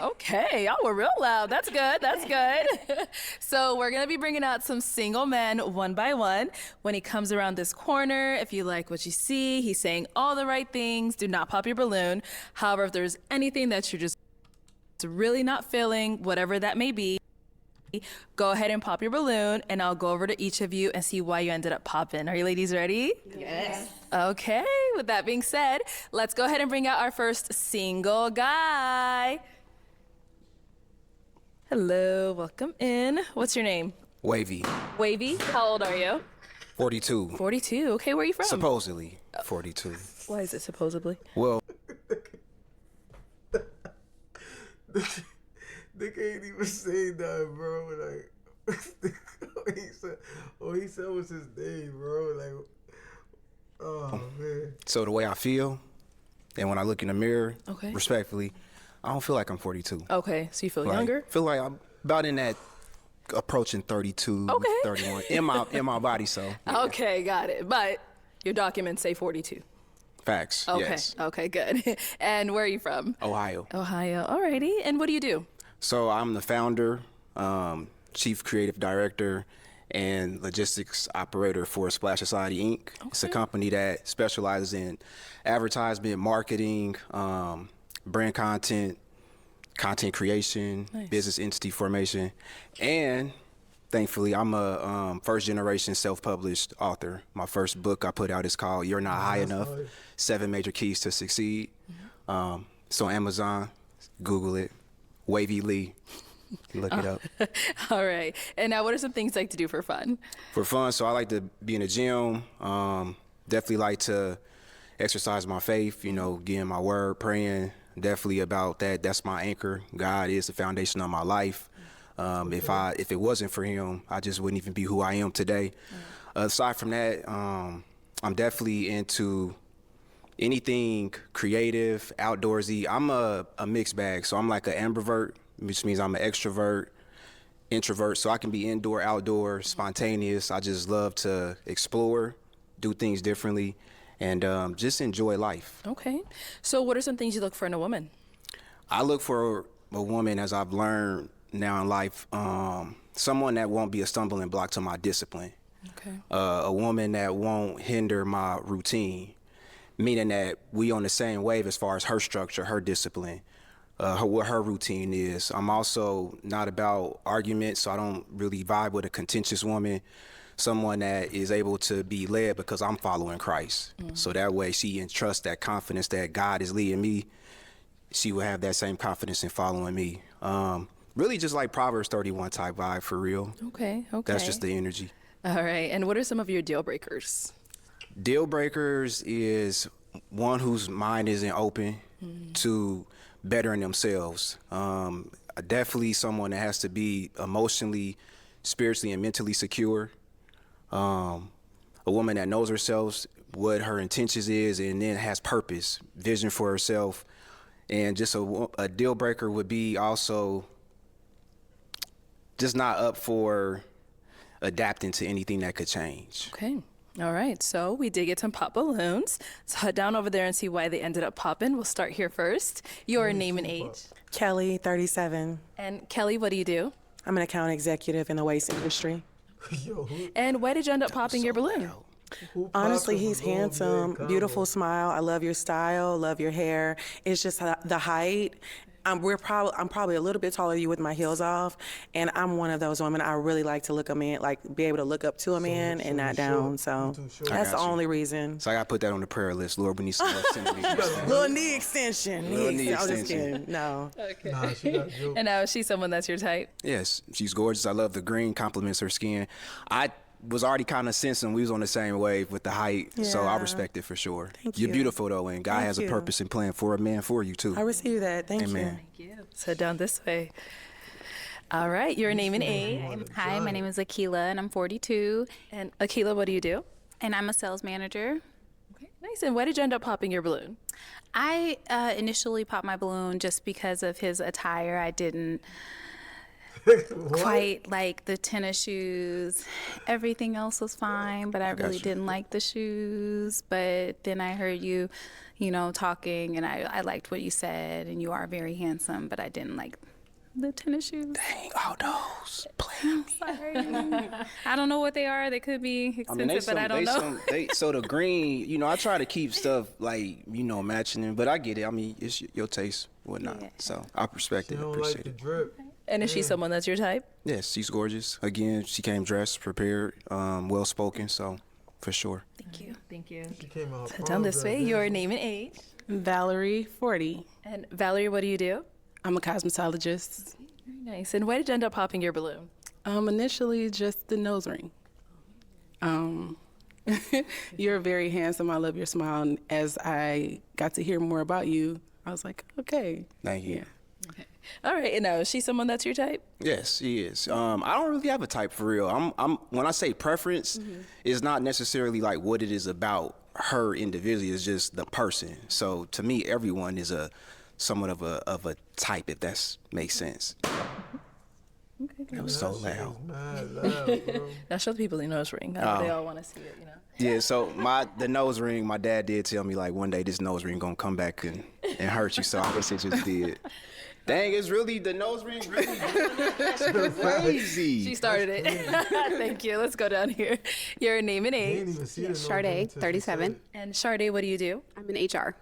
Okay, y'all were real loud. That's good. That's good. So we're gonna be bringing out some single men one by one. When he comes around this corner, if you like what you see, he's saying all the right things. Do not pop your balloon. However, if there's anything that you're just really not feeling, whatever that may be, go ahead and pop your balloon, and I'll go over to each of you and see why you ended up popping. Are you ladies ready? Yes. Okay, with that being said, let's go ahead and bring out our first single guy. Hello, welcome in. What's your name? Wavy. Wavy. How old are you? 42. 42. Okay, where are you from? Supposedly 42. Why is it supposedly? Well, They can't even say that, bro. Like, he said was his name, bro. Like, oh man. so the way I feel, and when I look in the mirror, Okay. respectfully, I don't feel like I'm 42. Okay, so you feel Like, younger? feel like I'm about in that approaching 32, Okay. 31 in my body. So yeah. Okay, got it. But your documents say 42. Facts. Okay, Yes. okay, good. And where are you from? Ohio. Ohio. Alrighty. And what do you do? So I'm the founder, chief creative director, and logistics operator for Splash Society Inc. It's a company that specializes in advertisement, marketing, brand content, content creation, Nice. business entity formation, and thankfully I'm a first generation self-published author. My first book I put out is called You're Not High Enough, 7 Major Keys to Succeed. It's on Amazon, Google it, Wavy Lee, look it up. All right. And now what are some things you like to do for fun? For fun, so I like to be in the gym, definitely like to exercise my faith, getting my word, praying, definitely about that. That's my anchor. God is the foundation of my life. If it wasn't for him, I just wouldn't even be who I am today. Aside from that, I'm definitely into anything creative, outdoorsy. I'm a mixed bag, so I'm like an ambivert, which means I'm an extrovert, introvert, so I can be indoor, outdoor, spontaneous. I just love to explore, do things differently, and just enjoy life. Okay. So what are some things you look for in a woman? I look for a woman, as I've learned now in life, someone that won't be a stumbling block to my discipline. Okay. A woman that won't hinder my routine, meaning that we on the same wave as far as her structure, her discipline, what her routine is. I'm also not about arguments, so I don't really vibe with a contentious woman. Someone that is able to be led because I'm following Christ. So that way she entrusts that confidence that God is leading me. She will have that same confidence in following me. Really just like Proverbs 31 type vibe for real. Okay. That's just the energy. All right. And what are some of your deal breakers? Deal breakers is one whose mind isn't open to bettering themselves. Definitely someone that has to be emotionally, spiritually, and mentally secure. A woman that knows herself, what her intentions is, and then has purpose, vision for herself. And just a deal breaker would be also just not up for adapting to anything that could change. Okay. All right. So we did get some pop balloons. So head down over there and see why they ended up popping. We'll start here first. Your name and age. Kelly, 37. And Kelly, what do you do? I'm an account executive in the waste industry. And why did you end up popping your balloon? Honestly, he's handsome, beautiful smile. I love your style, love your hair. It's just the height. I'm probably a little bit taller than you with my heels off, and I'm one of those women. I really like to look a man, like be able to look up to a man and not down. So that's the only reason. So I gotta put that on the prayer list. Lord, we need some more centimeters. Little knee extension. Little knee I'm just extension. kidding. No. Okay. Nah, she got jokes. And now is she someone that's your type? Yes, she's gorgeous. I love the green, complements her skin. I was already kind of sensing we was on the same wave with the height, so I Yeah. respect it for sure. Thank You're you. beautiful though, and God Thank has a you. purpose and plan for a man for you too. I receive that. Thank Amen. you. Thank you. So down this way. All right. Your name and age. Hi, my name is Akila, and I'm 42, And Akila, what do you do? and I'm a sales manager. Okay. Nice. And why did you end up popping your balloon? I initially popped my balloon just because of his attire. I didn't quite like the tennis shoes. Everything else was fine, but I really you. didn't like the shoes. But then I heard you, talking, and I liked what you said, and you are very handsome, but I didn't like the tennis shoes. Dang, all those. Play me. Sorry. I don't know what they are. They could be expensive, but I don't know. So the green, I try to keep stuff like, matching them, but I get it. I mean, it's your taste, whatnot. Yeah. So I respect She it, don't like appreciate the it. drip. And is she someone that's your type? Yes, she's gorgeous. Again, she came dressed, prepared, well spoken, so for sure. Thank you. Thank you. She came out. So down this way, your name and age. Valerie, 40. And Valerie, what do you do? I'm a cosmetologist. Very nice. And why did you end up popping your balloon? Initially just the nose ring. You're very handsome. I love your smile. And as I got to hear more about you, I was like, okay. Thank you. All right. And now, is she someone that's your type? Yes, she is. I don't really have a type for real. I'm when I say preference, it's not necessarily like what it is about her individually. It's just the person. So to me, everyone is somewhat of a type, if that makes sense. That was so loud. Mad loud, bro. Now show the people the nose ring. They all want to see it, Yeah, so the nose ring, my dad did tell me like one day this nose ring gonna come back and hurt you, so I guess it just did. Dang, it's really the nose ring really that's crazy. She started it. Thank you. Let's go down here. Your name and I age. didn't even see the nose Sade, ring till she 37. said it. And Sade, what do you do? I'm in HR.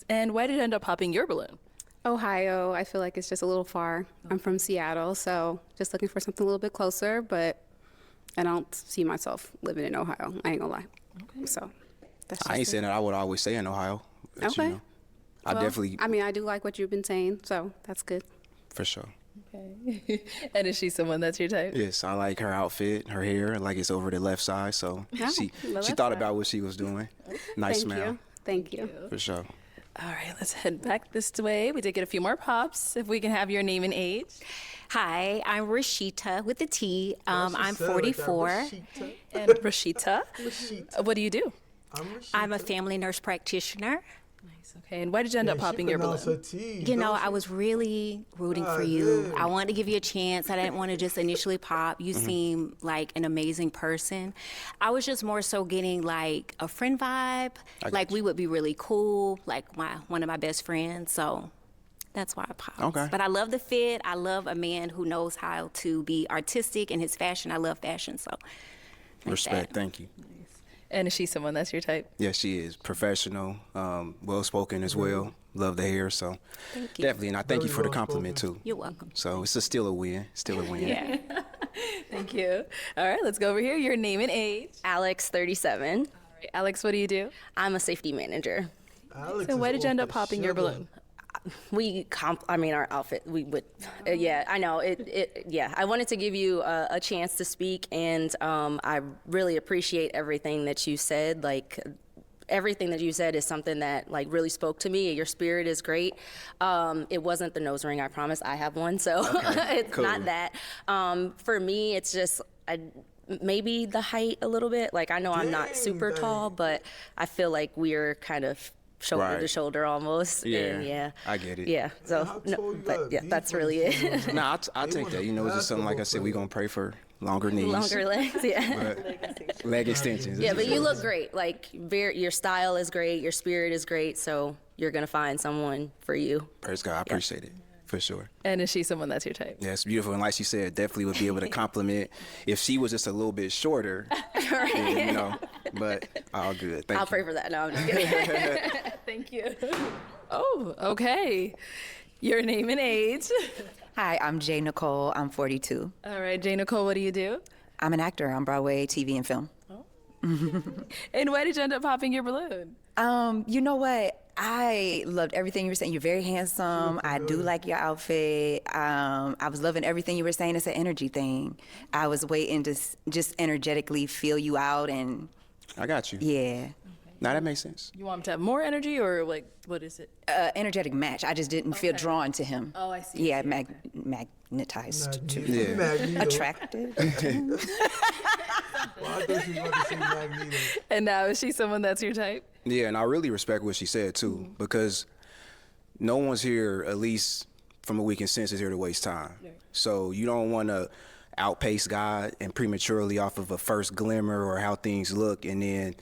And why did you end up popping your balloon? Ohio, I feel like it's just a little far. I'm from Seattle, so just looking for something a little bit closer, but I don't see myself living in Ohio. I ain't gonna lie. Okay. So that's just I ain't it. saying that I would always stay in Ohio. But, Okay. I Well, definitely, I mean, I do like what you've been saying, so that's good. for sure. Okay. And is she someone that's your type? Yes, I like her outfit, her hair, like it's over the left side. So Yeah, she the left thought side. about what she was doing. Nice Thank smile, you. Thank you. for sure. All right, let's head back this way. We did get a few more pops. If we can have your name and age. Hi, I'm Rashita with a T. She I'm said like that, 44. Rashita. And Rashita, Rashita. what do you do? I'm Rashita. I'm a family nurse practitioner. Nice. Okay. And why did you end up Yeah, she popping your pronounce balloon? her T, You know, don't I she? was really rooting for God you. damn. I wanted to give you a chance. I didn't want to just initially pop. You seem like an amazing person. I was just more so getting like a friend vibe. Like we would be really cool, like one of my best friends. So that's why I popped. Okay. But I love the fit. I love a man who knows how to be artistic in his fashion. I love fashion, so like Respect, that. thank you. And is she someone that's your type? Yeah, she is professional, well spoken as well. Love the hair, so Thank you. definitely. And I thank you Very for the well compliment too. You're welcome. So it's still a win. Still a win. Yeah. Thank you. All right, let's go over here. Your name and age. Alex, 37. All right, Alex, what do you do? I'm a safety manager. Alex And why is did you end off up the popping your sugar. balloon? Our outfit, we would, yeah, I know. Yeah, I wanted to give you a chance to speak, and I really appreciate everything that you said. Like, everything that you said is something that, like, really spoke to me. Your spirit is great. It wasn't the nose ring, I promise. I have one, so it's cool. not that. For me, it's just, maybe the height a little bit. Like, I know I'm not Dang, super dang. tall, but I feel like we're kind of shoulder to Right. shoulder almost. Yeah, And yeah. I get it. Yeah. So, How no, tall you but gotta yeah, be that's for really this it. season? Nah, I They take want that. a You know, it's just something like I said. We basketball gonna pray for longer knees, Longer legs, yeah. but leg extensions. Yeah, but you look great. Like, your style is great. Your spirit is great. So you're gonna find someone for you. Praise God, I appreciate it for sure. And is she someone that's your type? Yeah, it's beautiful, and like she said, definitely would be able to compliment if she was just a little bit shorter. You know, but all good. Thank I'll you. pray for that. No, I'm just kidding. Thank you. Oh, okay. Your name and age. Hi, I'm Jay Nicole. I'm 42. All right, Jay Nicole, what do you do? I'm an actor on Broadway, TV, and film. And why did you end up popping your balloon? You know what? I loved everything you were saying. You're very handsome. I do like your outfit. I was loving everything you were saying. It's an energy thing. I was waiting to just energetically feel you out, and I got you. yeah, Now that makes sense. You want him to have more energy, or like, what is it? energetic match. I just didn't feel drawn to him. Oh, I see. Yeah, magnetized to Magneto. Magneto. attracted. Well, I thought she was about to say Magneto. And now, is she someone that's your type? Yeah, and I really respect what she said too, because no one's here, at least from a weakened sense is here to waste time. So you don't want to outpace God and prematurely off of a first glimmer or how things look, and then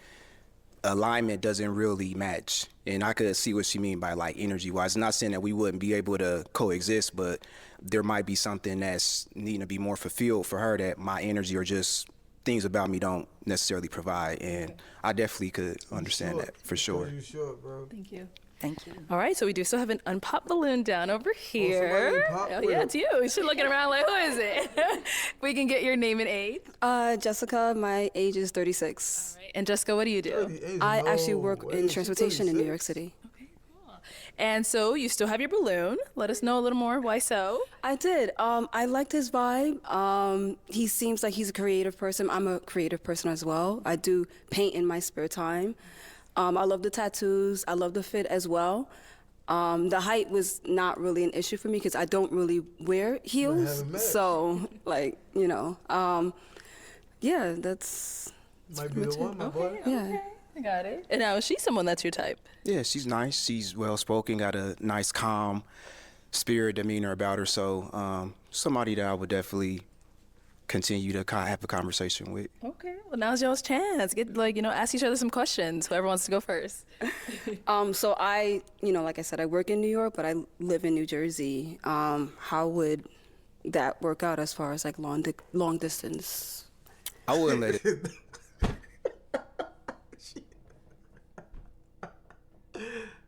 alignment doesn't really match. And I could see what she mean by like energy wise. Not saying that we wouldn't be able to coexist, but there might be something that's needing to be more fulfilled for her that my energy or just things about me don't necessarily provide. And I definitely could understand that for sure. You short, bro. Thank you. Thank you. All right, so we do still have an unpopped balloon down over here. unpopped? Oh, yeah, it's you. You should looking around like, who is it? We can get your name and age. Jessica, my age is 36. All right. And Jessica, what do you do? I actually work in transportation in New York City. And so you still have your balloon. Let us know a little more. Why so? I did. I liked his vibe. He seems like he's a creative person. I'm a creative person as well. I do paint in my spare time. I love the tattoos. I love the fit as well. The height was not really an issue for me because I don't really wear heels. So, like, you know, yeah, that's Might be the one, my boy. yeah. I got it. And now, is she someone that's your type? Yeah, she's nice. She's well-spoken, got a nice, calm spirit, demeanor about her. So somebody that I would definitely continue to have a conversation with. Okay. Well, now's y'all's chance. Get ask each other some questions. Whoever wants to go first. So I, like I said, I work in New York, but I live in New Jersey. How would that work out as far as like long distance? I wouldn't let it.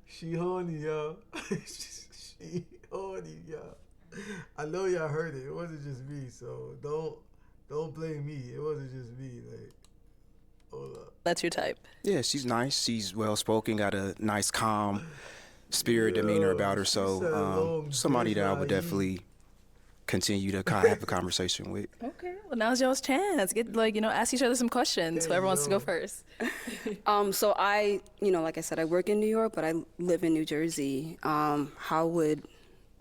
She horny, y'all. She horny, y'all. I know y'all heard it. It wasn't just me, so don't blame me. It wasn't just me. Like, hold up. That's your type. Yeah, she's nice. She's well-spoken, got a nice, calm spirit, demeanor about her. So somebody that I would definitely continue to have a conversation with. Okay. Well, now's y'all's chance. Get ask each other some questions. Whoever wants to go first. So I, like I said, I work in New York, but I live in New Jersey. How would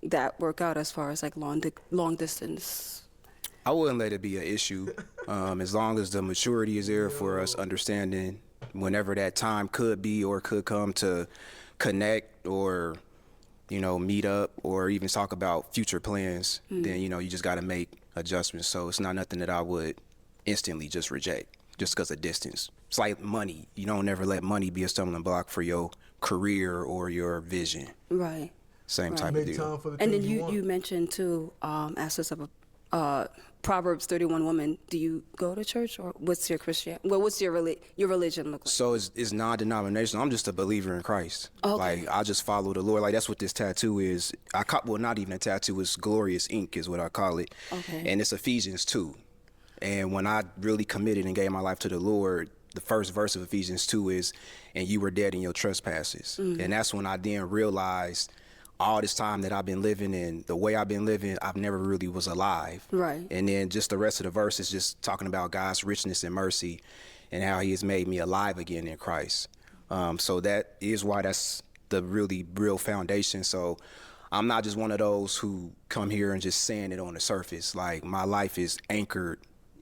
that work out as far as like long distance? I wouldn't let it be an issue, as long as the maturity is there for us understanding whenever that time could be or could come to connect or meet up or even talk about future plans. Then you just got to make adjustments. So it's not nothing that I would instantly just reject just because of distance. It's like money. You don't ever let money be a stumbling block for your career or your vision. Right. Same type of Make deal. time for the And then things want. you mentioned too, aspects of a Proverbs 31 woman. Do you go to church or what's your what's your religion look like? So it's non-denominational. I'm just a believer in Christ. Okay. Like I just follow the Lord. Like that's what this tattoo is. Well, not even a tattoo. It's glorious ink is what I call it. Okay. And it's Ephesians 2. And when I really committed and gave my life to the Lord, the first verse of Ephesians 2 is, "And you were dead in your trespasses." And that's when I then realized all this time that I've been living and the way I've been living, I've never really was alive. Right. And then just the rest of the verse is just talking about God's richness and mercy and how he has made me alive again in Christ. So that is why that's the really real foundation. So I'm not just one of those who come here and just saying it on the surface. Like my life is anchored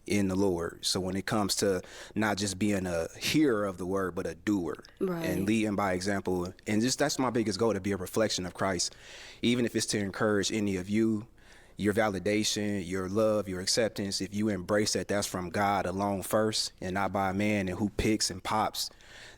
in the Lord. So when it comes to not just being a hearer of the word, but a doer Right. and leading by example. And just that's my biggest goal, to be a reflection of Christ, even if it's to encourage any of you, your validation, your love, your acceptance. If you embrace that, that's from God alone first and not by a man and who picks and pops.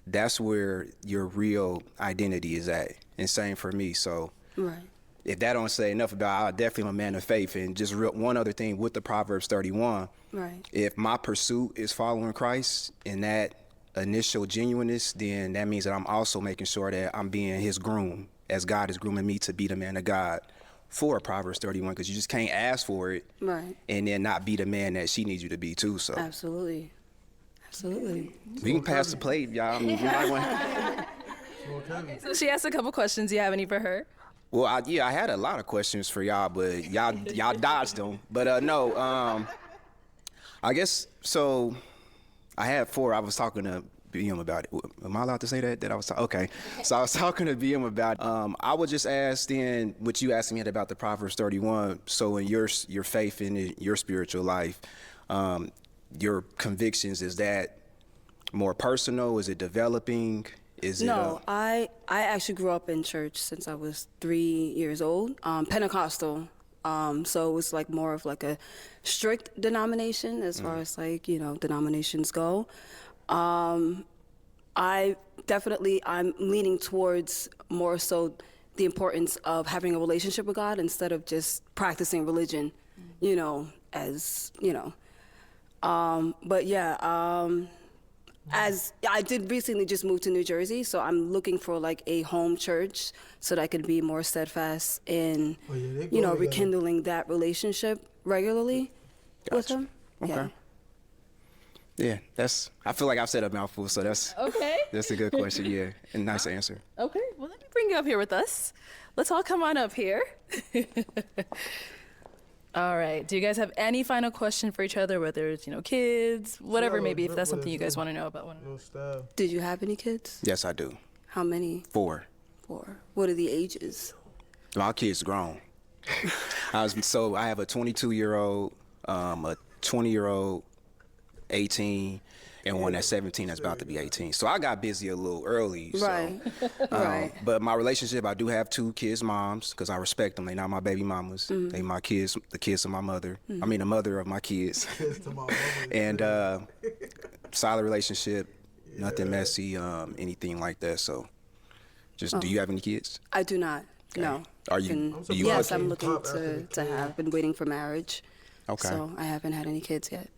That's where your real identity is at. And same for me. So Right. if that don't say enough about, I'm definitely a man of faith. And just one other thing with the Proverbs 31, Right. if my pursuit is following Christ and that initial genuineness, then that means that I'm also making sure that I'm being his groom as God is grooming me to be the man of God for Proverbs 31, because you just can't ask for it Right. and then not be the man that she needs you to be too. So Absolutely. we can pass the plate, y'all. I mean, you might want. So she asked a couple questions. Do you have any for her? Well, I had a lot of questions for y'all, but y'all dodged them. But no, I guess so. I had 4. I was talking to BM about it. Am I allowed to say that? Okay. So I was talking to BM about. I would just ask then what you asked me about the Proverbs 31. So in your faith in your spiritual life, your convictions, is that more personal? Is it developing? Is it? No, I actually grew up in church since I was 3 years old, Pentecostal. So it was like more of like a strict denomination as far as like, you know, denominations go. I'm leaning towards more so the importance of having a relationship with God instead of just practicing religion, you know, as, you know. But yeah, as I did recently just move to New Jersey, so I'm looking for like a home church so that I could be more steadfast in, you know, rekindling that relationship regularly with him. Okay. Yeah, I feel like I've said a mouthful, so that's a good question, yeah, and nice answer. Okay, well, let me bring you up here with us. Let's all come on up here. All right, do you guys have any final question for each other, whether it's, you know, kids, whatever, maybe if that's something you guys want to know about one another? Did you have any kids? Yes, I do. How many? 4. 4. What are the ages? My kids grown. I have a 22-year-old, a 20-year-old, 18, and one that's 17 that's about to be 18. So I got busy a little early. Right. Right. But my relationship, I do have 2 kids' moms because I respect them. They not my baby mamas. They my kids, the kids of my mother. I mean, the mother of my kids. And solid relationship, nothing messy, anything like that. So just, do you have any kids? I do not. Okay. No. Are you? Yes, I'm looking to have. Been waiting for marriage. Okay. So I haven't had any kids yet.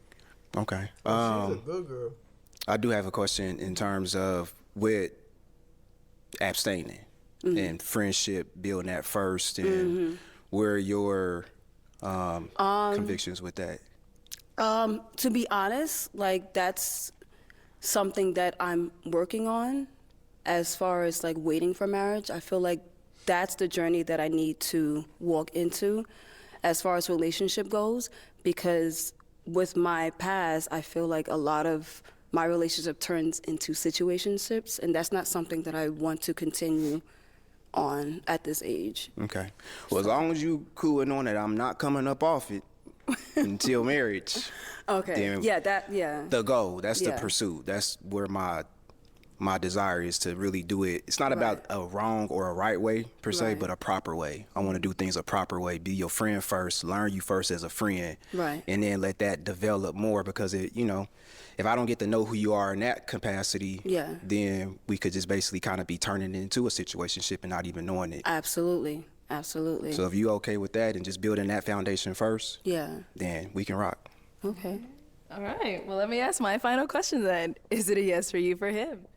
Okay. She's a good girl. I do have a question in terms of with abstaining and friendship, building that first, and where are your convictions with that? To be honest, like that's something that I'm working on as far as like waiting for marriage. I feel like that's the journey that I need to walk into as far as relationship goes, because with my past, I feel like a lot of my relationship turns into situationships, and that's not something that I want to continue on at this age. Okay. Well, as long as you cool and on that, I'm not coming up off it until marriage. Okay. Yeah. The goal, that's the pursuit. That's where my desire is to really do it. It's not about a wrong or a right way per se, but a proper way. I want to do things a proper way. Be your friend first, learn you first as a friend, and then let that develop more, because if I don't get to know who you are in that capacity, then we could just basically kind of be turning it into a situationship and not even knowing it. Absolutely. So if you okay with that and just building that foundation first, then we can rock. Okay. All right, well, let me ask my final question then. Is it a yes for you for him?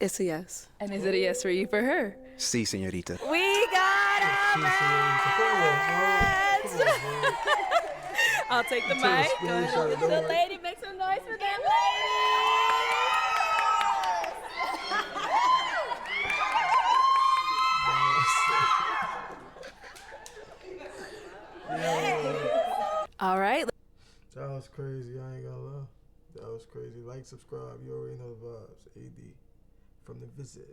It's a yes. And is it a yes for you for her? Si, señorita. We got a match! I'll take the mic. Go ahead. The lady, make some noise for that lady! All right. That was crazy. I ain't gonna lie. That was crazy. Like, subscribe. You already know the vibes. AD from the visit.